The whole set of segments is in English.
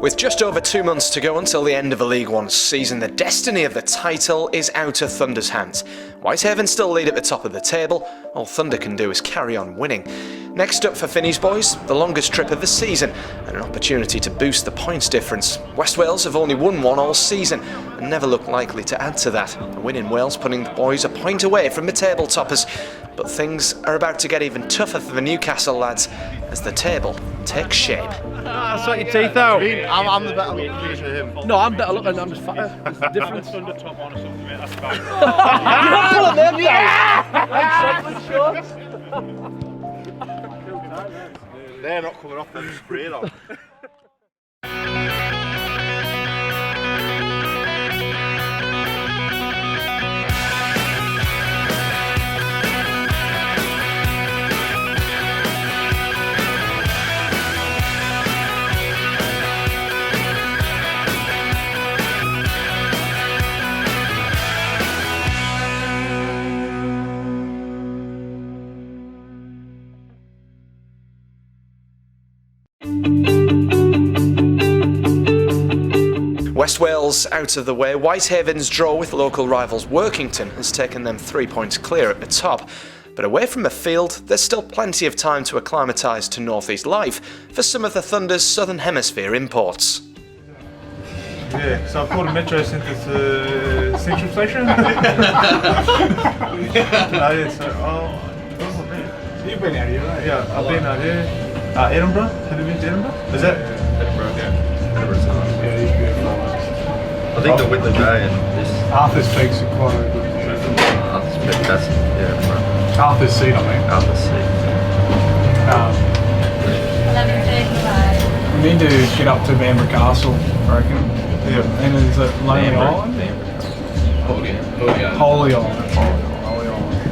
With just over 2 months to go until the end of the League One season, the destiny of the title is out of Thunder's hands. Whitehaven still lead at the top of the table. All Thunder can do is carry on winning. Next up for Finney's boys, the longest trip of the season and an opportunity to boost the points difference. West Wales have only won one all season and never look likely to add to that. A win in Wales putting the boys a point away from the table toppers. But things are about to get even tougher for the Newcastle lads as the table takes shape. Sort your teeth out. I'm the better looking finisher than him. No, I'm better looking, I'm just fatter. It's the difference. Thunder top on or something, mate, that's fine. You're not pulling them, They're not coming off, they're just sprayed on. West Wales out of the way, Whitehaven's draw with local rivals Workington has taken them 3 points clear at the top. But away from the field, there's still plenty of time to acclimatise to North East life for some of the Thunder's Southern Hemisphere imports. Yeah, so I called the Metro Centre to Central Station. You've been out here, right? Yeah, I've been out here. Edinburgh? Have you been to Edinburgh? Is that? Edinburgh, yeah. Edinburgh's nice. Yeah, he's beautiful. I think the Whitley Bay and this. Arthur's Peak's are quite a good. Arthur's Peak, that's, yeah, Edinburgh. Arthur's Seat, I mean. Arthur's Seat. We need to get up to Bamburgh Castle, I reckon. Yeah. And is it Lonely Island? Holy Island.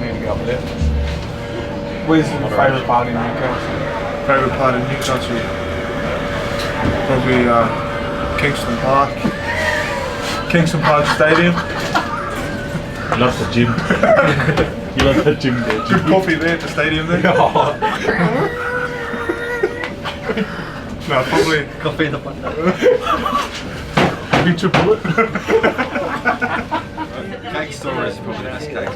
We need to go up there. Where's your favourite part in Newcastle? Favourite part in Newcastle? Probably Kingston Park. Kingston Park Stadium. You love the gym. You love the gym there. Good coffee there at the stadium there. No, probably Coffee in the front. Future bullet. Cake store is probably the best cake.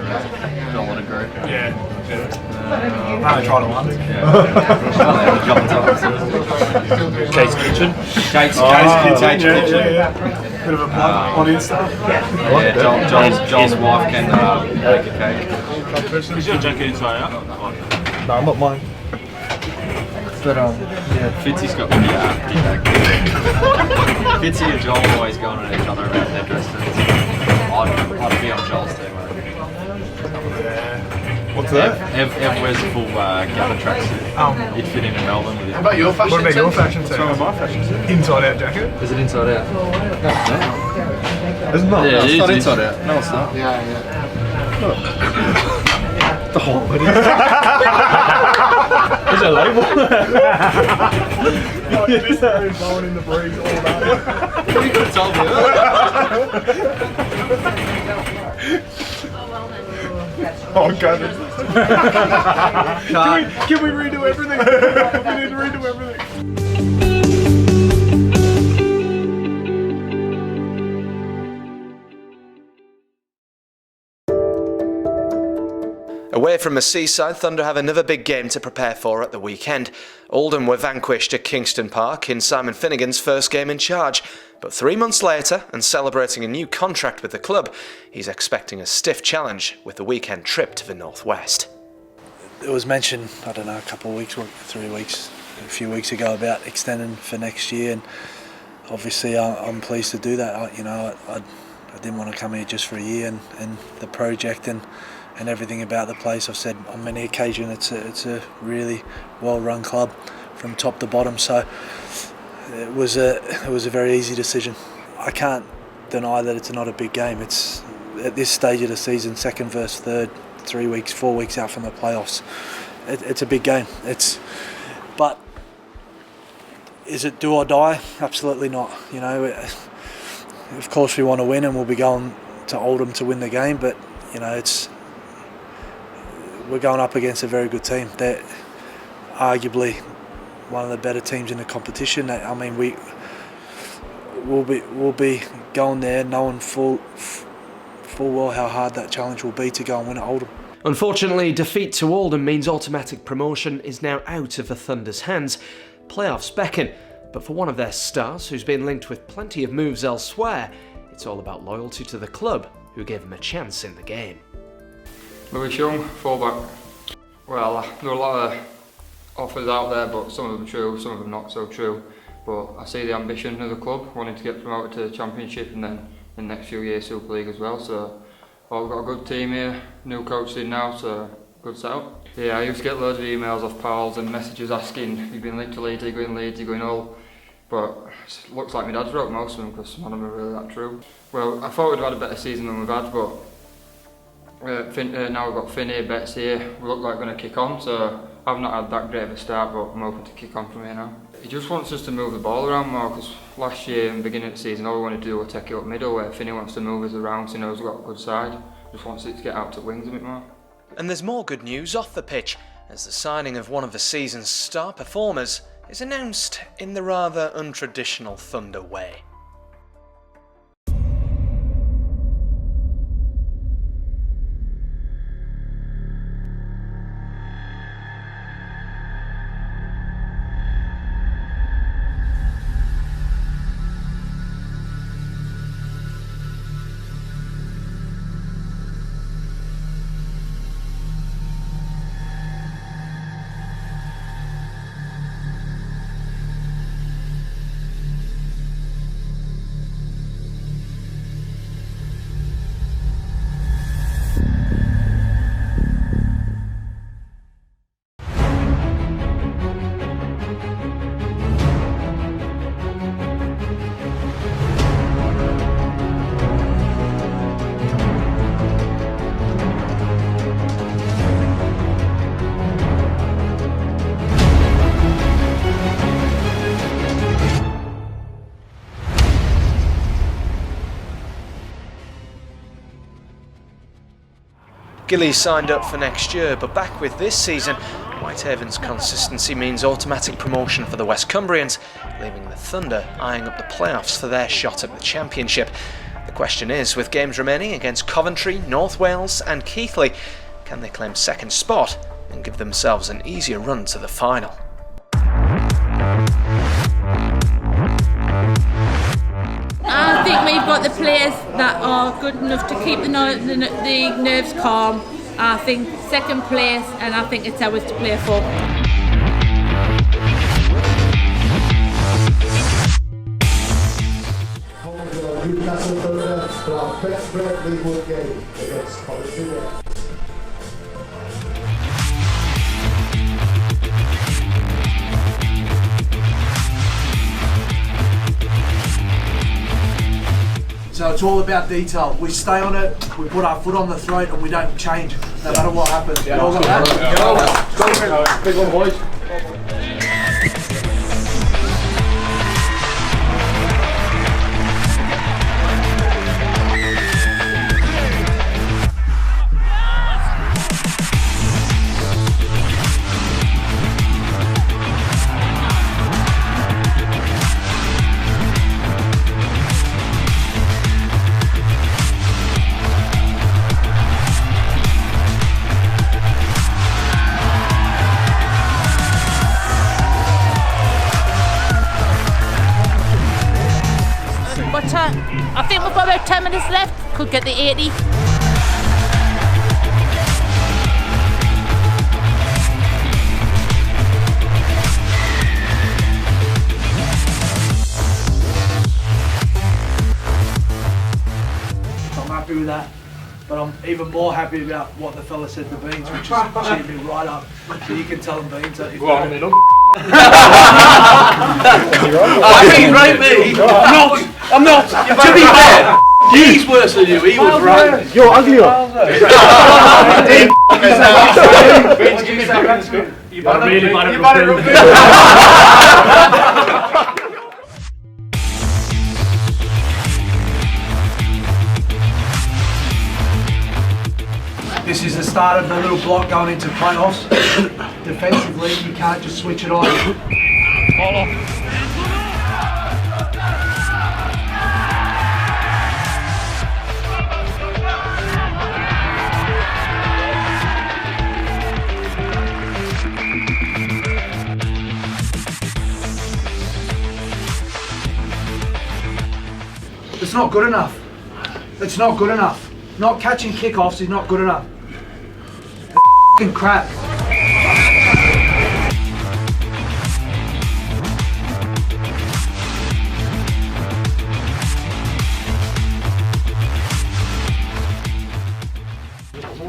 Don't want to agree. Yeah. I only tried it once. Kate's Kitchen. Kate's Kitchen. Bit of a plug on Insta. Yeah, Joel's wife can make a cake. Is your jacket inside out? No, not mine. But Yeah, Fitzy's got pretty bad. Fitzy and Joel always going at each other about their dresses. I'd be on Joel's team. what's that? Ev wears a full gather tracksuit. He'd fit in Melbourne with it. What about your fashion What about your fashion suit? What's my fashion suit? Inside out jacket. Is it inside out? No. It's not. Yeah, it's not inside out. No, it's not. Yeah. Is it a label? This is blowing in the breeze all day. You could have told me Oh god. Can we redo everything? We need to redo everything. Away from the seaside, Thunder have another big game to prepare for at the weekend. Oldham were vanquished at Kingston Park in Simon Finnegan's first game in charge, but 3 months later, and celebrating a new contract with the club, he's expecting a stiff challenge with the weekend trip to the northwest. It was mentioned, I don't know, a couple of weeks, 3 weeks, a few weeks ago about extending for next year, and obviously I'm pleased to do that. I didn't want to come here just for a year, and the project and everything about the place. I've said on many occasions it's a really well-run club from top to bottom. So it was a very easy decision. I can't deny that it's not a big game. It's at this stage of the season, second versus third, 3 weeks, 4 weeks out from the playoffs. It's a big game. But is it do or die? Absolutely not. You know, of course we want to win, and we'll be going to Oldham to win the game. But you know, we're going up against a very good team. They're arguably one of the better teams in the competition. I mean, we'll be going there knowing full well how hard that challenge will be to go and win at Oldham. Unfortunately, defeat to Oldham means automatic promotion is now out of the Thunder's hands. Playoffs beckon, but for one of their stars, who's been linked with plenty of moves elsewhere, it's all about loyalty to the club, who gave him a chance in the game. Lewis Young, fullback. Well, there are a lot of offers out there, but some of them true, some of them not so true. But I see the ambition of the club, wanting to get promoted to the Championship and then in the next few years Super League as well. So we've got a good team here, new coach in now, so good setup. Yeah, I used to get loads of emails off pals and messages asking, you've been linked to Leeds, are you going Leeds, are you going Hull? But it looks like my dad's wrote most of them because none of them are really that true. Well, I thought we'd have had a better season than we've had, but now we've got Finn here, Betts here, we look like we're going to kick on, so I've not had that great of a start, but I'm hoping to kick on from here now. He just wants us to move the ball around more, because last year, in the beginning of the season, all we wanted to do was take it up middle, where Finney wants to move us around, so he knows we've got a good side, just wants it to get out to wings a bit more. And there's more good news off the pitch, as the signing of one of the season's star performers is announced in the rather untraditional Thunder way. Gilly signed up for next year, but back with this season, Whitehaven's consistency means automatic promotion for the West Cumbrians, leaving the Thunder eyeing up the playoffs for their shot at the Championship. The question is, with games remaining against Coventry, North Wales and Keighley, can they claim second spot and give themselves an easier run to the final? I think we've got the players that are good enough to keep the nerves calm. I think second place, and I think it's ours to play for. Newcastle Thunder for our first League One game against Coventry. So it's all about detail. We stay on it, we put our foot on the throat, and we don't change, no matter what happens. Yeah, all that. Big one, boys. I think we've got about 10 minutes left, could get the 80. I'm happy with that, but I'm even more happy about what the fella said to Beans, which is cheered me right up. So you can tell him, Beans, that if I think he's right, mate. I'm not. To be fair, he's worse than you. He was right. You're uglier. You're really bad at this is the start of the little block going into playoffs. Defensively, you can't just switch it on. It's not good enough. It's not good enough. Not catching kickoffs is not good enough. It's f***ing crap.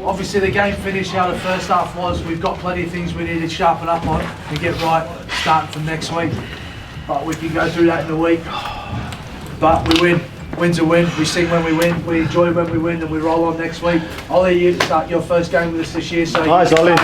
Obviously the game finished how the first half was. We've got plenty of things we need to sharpen up on and get right starting from next week. But we can go through that in the week. But we win. Win's a win. We sing when we win. We enjoy when we win, and we roll on next week. Ollie, you start your first game with us this year. So Nice, Ollie.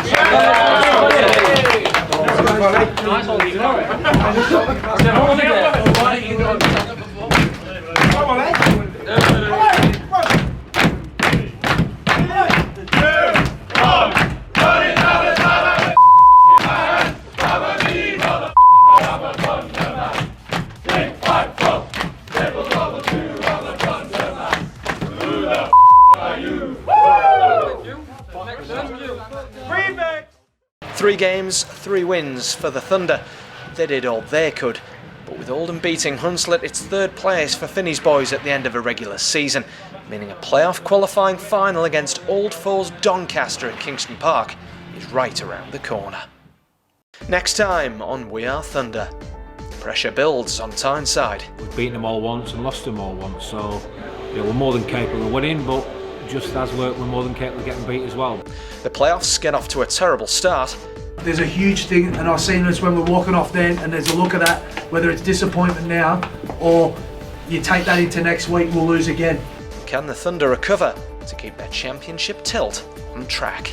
Three games, 3 wins for the Thunder. They did all they could, but with Oldham beating Hunslet, it's 3rd place for Finney's boys at the end of a regular season, meaning a playoff qualifying final against old foes Doncaster at Kingston Park is right around the corner. Next time on We Are Thunder, pressure builds on Tyneside. We've beaten them all once and lost them all once, so yeah, we're more than capable of winning, but just as we're more than capable of getting beat as well. The playoffs get off to a terrible start. there's a huge thing, and I've seen this when we're walking off then, and there's a look at that, whether it's disappointment now or you take that into next week, we'll lose again. Can the Thunder recover to keep their championship tilt on track?